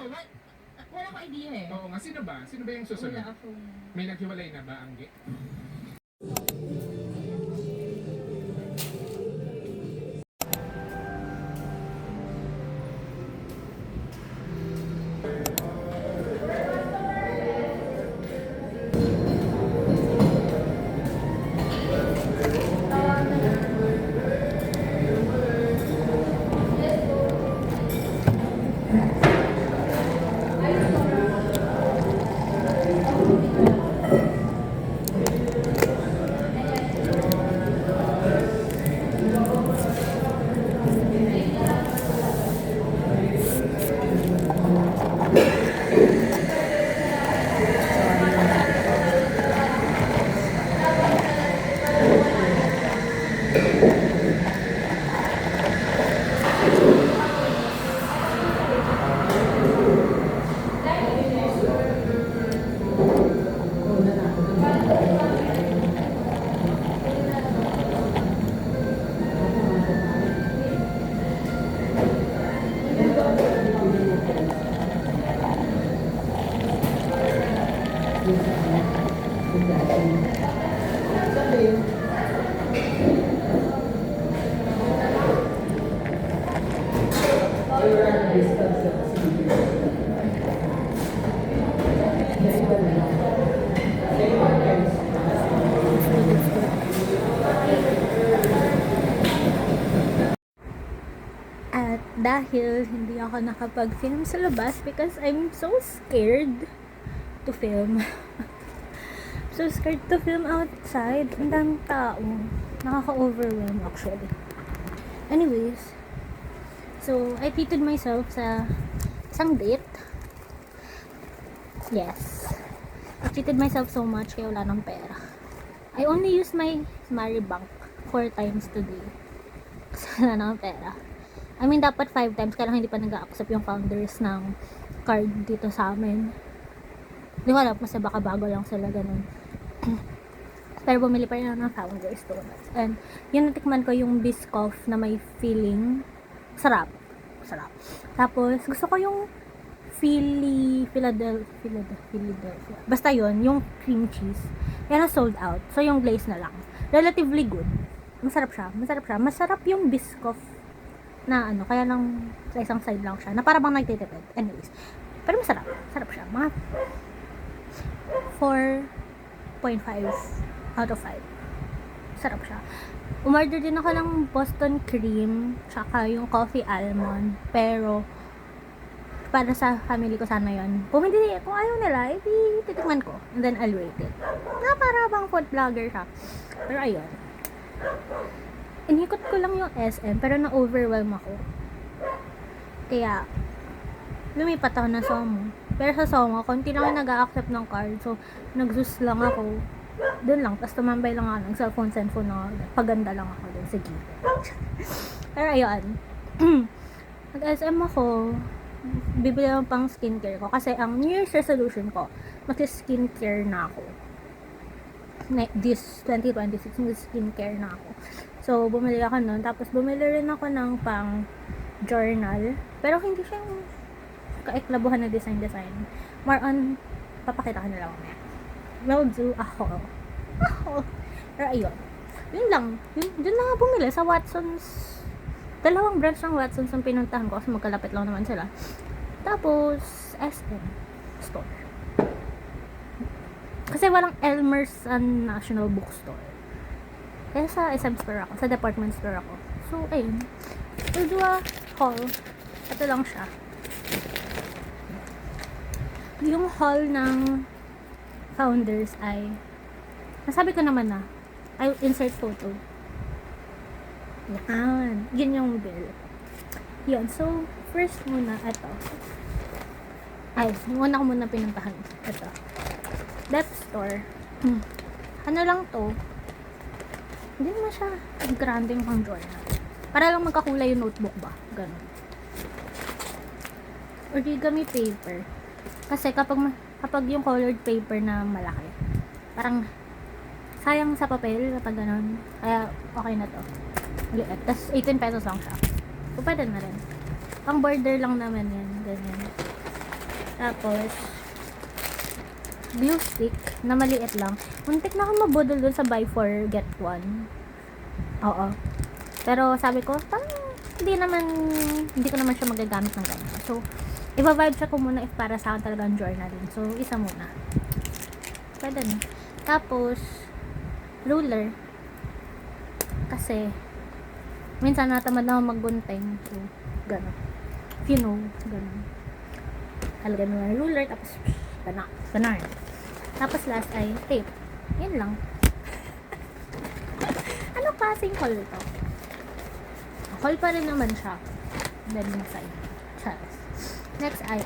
Wala akong idea eh. Oo nga, sino ba? Sino ba yung susunod? Wala akong... May naghiwalay na ba, Angge? At dahil hindi ako nakapag-film sa labas because I'm so scared to film. So scared to film outside. Ang daming tao. Nakaka-overwhelm actually. Anyways, so I treated myself sa isang date. Yes. I treated myself so much kaya wala ng pera. I only used my Maribank 4 times today. Kasi wala ng pera. I mean, dapat 5 times, kaya lang hindi pa nag-a-accept yung founders ng card dito sa amin. Hindi ko alam, kasi baka bago lang sila ganun. Pero bumili pa rin ako ng founders donuts. And, yun natikman ko yung Biscoff na may filling. Sarap. Sarap. Tapos, gusto ko yung Philadelphia. Basta yun, yung cream cheese. Yan na sold out. So, yung glaze na lang. Relatively good. Masarap siya. Masarap yung Biscoff na ano, kaya lang sa isang side lang siya, na para bang nagtitipid. Anyways, pero masarap siya, mga 4.5 out of 5. Sarap siya. Umorder din ako ng Boston cream tsaka yung coffee almond, pero para sa family ko sana yun. Kung ayaw nila, titikman ko, and then I'll rate it. Para bang food vlogger siya, pero ayun, inikot ko lang yung SM, pero na-overwhelm ako. Kaya, lumipat ako na Somo. Pero sa Somo, konti lang ako nag-a-accept ng card. So, nag-zus lang ako. Doon lang. Tapos tumambay lang ako ng cellphone na paganda lang ako doon sa gilid. Pero ayun. Nag-SM ako. Bibili ako pang skincare ko. Kasi ang New Year's resolution ko, mag-skincare na ako. This 2026, mag-skincare na ako. So, bumili ako nun. Tapos, bumili rin ako ng pang journal. Pero, hindi siya yung kaiklabuhan na design. More on, papakita ko na lang mamaya. Will do ako. Pero, ayun. Yun lang. Yun lang ako bumili sa Watson's. Dalawang branch ng Watson's ang pinuntahan ko kasi magkalapit lang naman sila. Tapos, SM store. Kasi walang Elmer's National Bookstore. Kaya sa SM store ako, sa department store ako. So, ayun. We'll do a haul. Ito lang siya. Yung haul ng founders ay, nasabi ko naman na, I'll insert photo. Yan. Yun yung bill. Yun. So, first muna, ito. Ay, muna ko muna pinuntahan. Ito. That store. Ano lang to? Hindi naman siya granding pang journal. Para lang magkakulay yung notebook ba? Ganun. Origami paper. Kasi kapag yung colored paper na malaki, parang sayang sa papel kapag ganun. Kaya okay na to. Liit. Tapos 18 pesos lang siya. So, pwede na rin. Pang border lang naman yan. Ganyan. Tapos, glue stick na maliit lang. Muntik na akong mabudol dun sa buy 4 get 1. Oo. Pero sabi ko, parang hindi ko naman siya magagamit ng ganyan. So, iba-vibe siya ko muna if para sa akin talagang journaling. So, isa muna. Pwede na. Tapos, ruler. Kasi, minsan natamad na ako maggunting. So, gano'n. If you know, gano'n. Halagay mo ng ruler, tapos, gano'n. Tapos, last ay tape. Yan lang. Ano klaseng haul to? Haul pa rin naman siya. Then, inside. Charles. Next ay,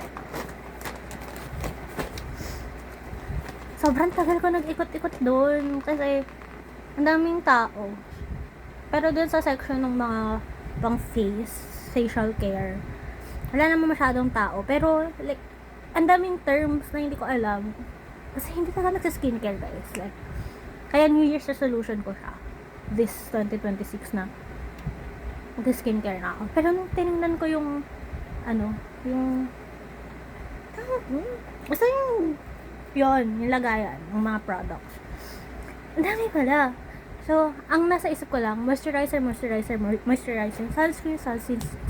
sobrang tagal ko nag-ikot-ikot doon kasi ang daming tao. Pero doon sa section ng mga pang facial care, wala naman masyadong tao. Pero, like, ang daming terms na hindi ko alam. Kasi hindi talaga nagsa-skincare, guys. Like, kaya New Year's resolution ko siya. This 2026 na. Mag-skincare na ako. Pero nung tinignan ko yung, basta yung lagayan ng mga products. Ang dami pala. So, ang nasa isip ko lang, moisturizer,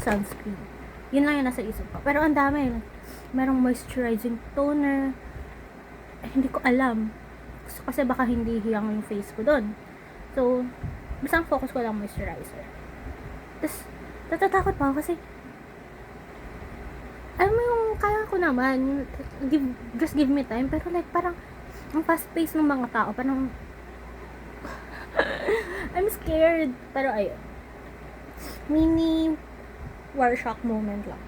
sunscreen. Yun lang yung nasa isip ko. Pero ang dami. Merong moisturizing toner. Hindi ko alam. Kasi baka hindi hiyang yung face ko doon. So, basta ang focus ko lang moisturizer. Tapos, natatakot pa ako kasi alam mo yung kaya ko naman just give me time, pero like parang ang fast pace ng mga tao, parang I'm scared, pero ayun, mini war shock moment lang.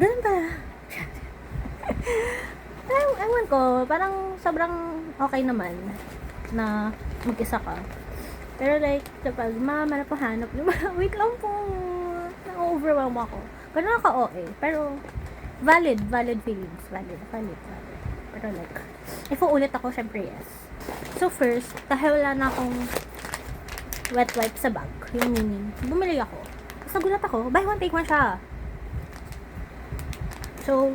Ganun pala. Ewan ko, parang sobrang okay naman na mag-isa ka, pero like kapag manapahanap yung wait lang po, na-overwhelm ako. Ganun ako OA. Pero, valid feelings. Valid. Pero like, if uulit ako, syempre yes. So first, dahil wala na akong wet wipe sa bag, yung mini, bumili ako. Tapos nagulat ako, buy one, take one siya. So,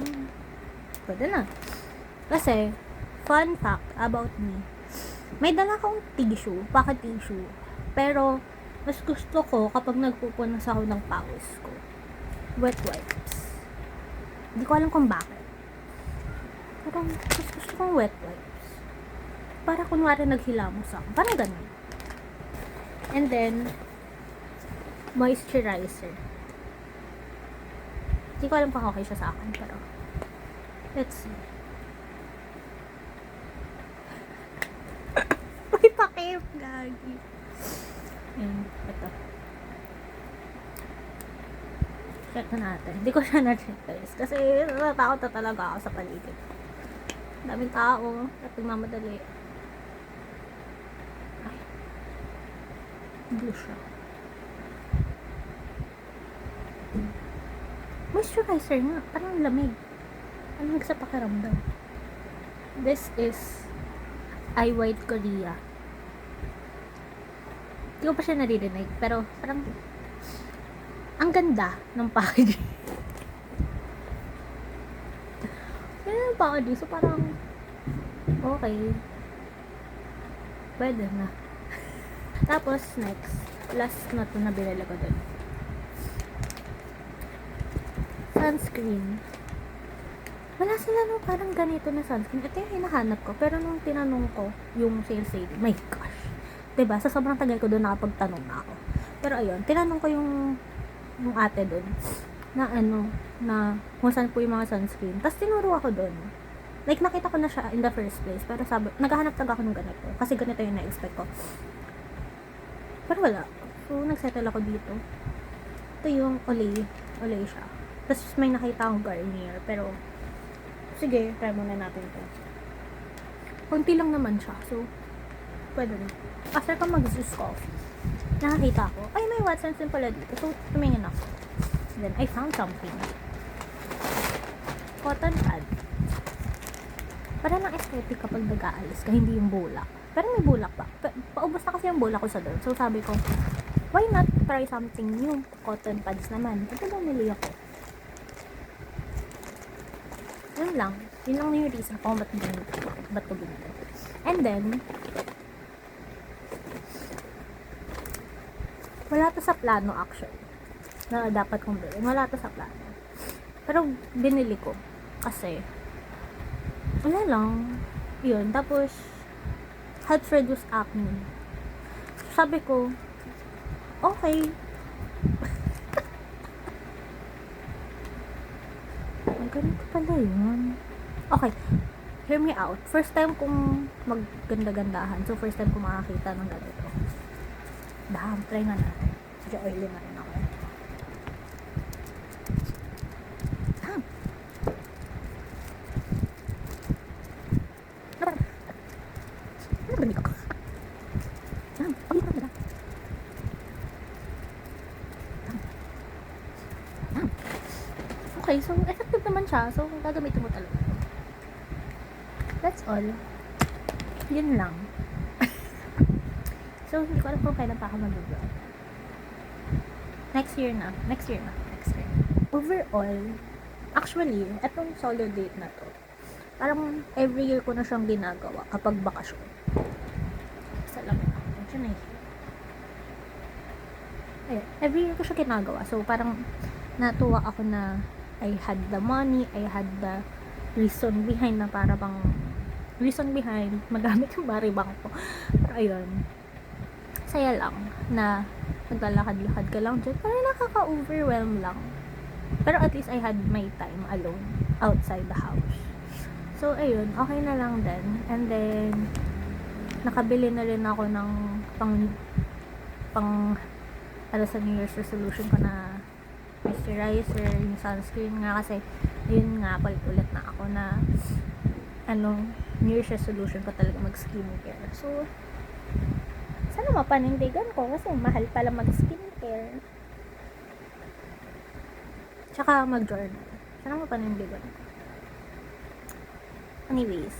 pwede na. Kasi, fun fact about me, may dala akong tissue, pocket tissue. Pero, mas gusto ko kapag nagpupunas ako ng pawis ko, wet wipes. Hindi ko alam kung bakit. Parang mas gusto kong wet wipes. Para kunwari naghilamos ako. Parang ganun. And then, moisturizer. Hindi ko alam kung okay siya sa akin. Pero, let's see. Uy, pakip, gagi. Ayan, ito. Check na natin. Hindi ko siya na-check, guys. Kasi natatakot na talaga ako sa paligid. Daming tao at nagmamadali. Ay. Blue siya. Moisturizer nga. Parang lamig. Lamig sa pakiramdam. This is I White Korea. Hindi ko pa siya naririnig. Pero parang ang ganda ng packaging. Yan ang packaging. So, parang okay. Pwede na. Tapos, next. Last na ito na binala ko dun. Sunscreen. Wala sila nung parang ganito na sunscreen. Ito yung hinahanap ko. Pero nung tinanong ko, yung sales lady, my gosh. Diba? Sa sobrang tagal ko doon nakapagtanong na ako. Pero ayun, tinanong ko yung ate doon na na kung saan po yung mga sunscreen. Tapos tinuro ako doon. Like, nakita ko na siya in the first place. Pero sabi, naghahanap talaga ako ng ganito. Kasi ganito yung na-expect ko. Pero wala. So, nagsettle ako dito. Ito yung Olay siya. Tapos may nakita akong Garnier. Pero, sige, try muna natin ito. Kunti lang naman siya. So, pwede na. After ko mag-use coffee, nakakita ko, ay, may Watsons din pala dito. So, tumingin ako. Then, I found something. Cotton pad. Para lang aesthetic kapag nag-aalis ka, hindi yung bulak. Pero may bulak pa. Paubos na kasi yung bulak ko sa doon. So, sabi ko, why not try something new? Cotton pads naman. Ito bumili ako. Yun lang. Yun lang yung reason kung ba't ko binili. And then, wala to sa plano actually. Na dapat kong bilhin. Wala to sa plano. Pero binili ko. Kasi, wala lang. Yun. Tapos, helps reduce acne. Sabi ko, okay. Ay, ganito pala yun. Okay. Hear me out. First time kong magganda-gandahan. So, first time kong makakita ng ganito. Try nga natin. Medyo oily na rin ako. Ano ba ko? Pagit na. Okay, so effective naman siya. So, gagamitin mo talaga. That's all. Yun lang. So, hindi ko alam kung kailan pa ako mag-vlog. Next year na. Overall, actually, etong solo date na to, parang every year ko na siyang ginagawa kapag bakasyon. Isa lang ako. Diyan eh. Ayun, every year ko siya ginagawa. So, parang natuwa ako na I had the money, I had the reason behind na para bang magamit yung baribang ko. Pero ayun, saya lang na naglalakad-lakad ka lang dyan. Parang nakaka-overwhelm lang. Pero at least I had my time alone outside the house. So, ayun, okay na lang din. And then, nakabili na rin ako ng ano sa New Year's resolution ko na moisturizer, yung sunscreen nga kasi, yun nga, ulit na ako na New Year's resolution ko talaga mag-skincare. So, sana mapanindigan ko kasi mahal pala mag-skincare. Tsaka mag-journal. Sana mapanindigan ko. Anyways,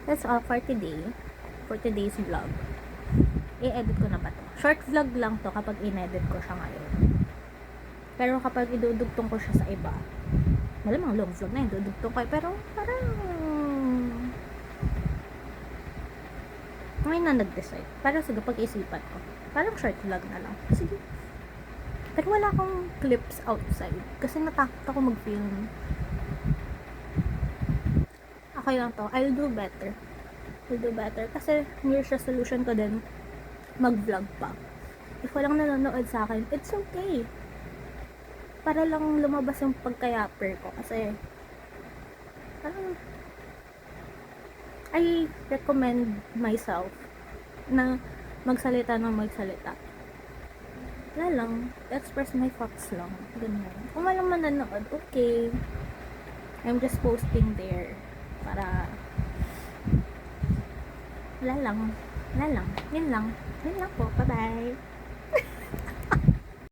that's all for today. For today's vlog. I-edit ko na ba to? Short vlog lang to kapag in-edit ko siya ngayon. Pero kapag idudugtong ko siya sa iba, malamang long vlog na yun, idudugtong ko. Pero parang ngayon na nag-decide. Parang sige, pag-isipan ko. Parang short vlog na lang. Sige. Pero wala akong clips outside. Kasi natakot ako mag-film. Okay lang to. I'll do better. Kasi New Year's resolution ko din mag-vlog pa. If walang nanonood sa akin, it's okay. Para lang lumabas yung pagka-yapper ko. Kasi parang I recommend myself na magsalita. Wala lang. Express my thoughts lang. Ganyan. Kung walang mananood, okay. I'm just posting there. Para wala lang. Yun lang po. Bye-bye.